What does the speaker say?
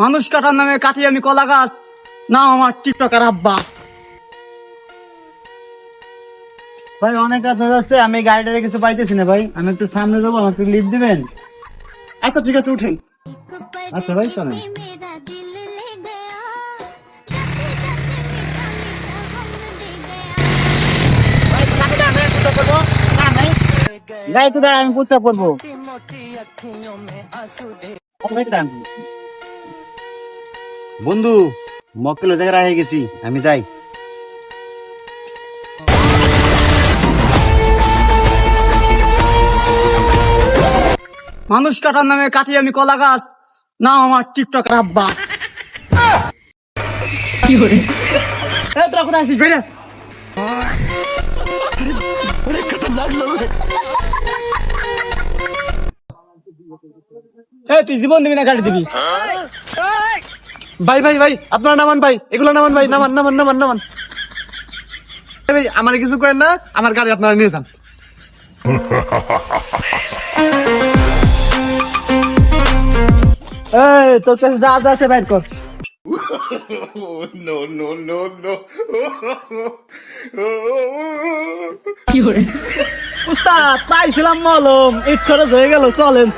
মানুষ কাটার নামে কাটি আমি কলা গাছ, নাম আমার টিকটকার আব্বা। ভাই অনেক কাজ হয়ে যাচ্ছে, আমি গাড়িটারে কিছু পাইতেছি না ভাই, আমি একটু সামনে যাবো, আমাকে লিফট দিবেন? আচ্ছা ঠিক আছে, উঠেন। আচ্ছা ভাই চলেন। গাড়ি তো দাঁড়া, আমি পুচ্ছা করবো। বন্ধু মক্কেল জায়গায় রাখে গেছি, আমি যাই। মানুষ কাটার নামে কাটি আমি কলা গাছ, নাম আমার টিকটকার আব্বা। কি করে তোরা কোথায় আছিস? বেরে তুই জীবন দিবি না গাড়ি দিবি? ভাই ভাই ভাই আপনারা নামান ভাই, এগুলো নামান ভাই, নামান নামান নামান নামান। ভাই আমার কিছু করেন না, আমার গাড়ি আপনারা নিয়ে যান। তোর কাছে যা যা আছে বাইর কর। উস্তাদ পাইছিলাম মলম, ইট খরচ হয়ে গেল, চলেন।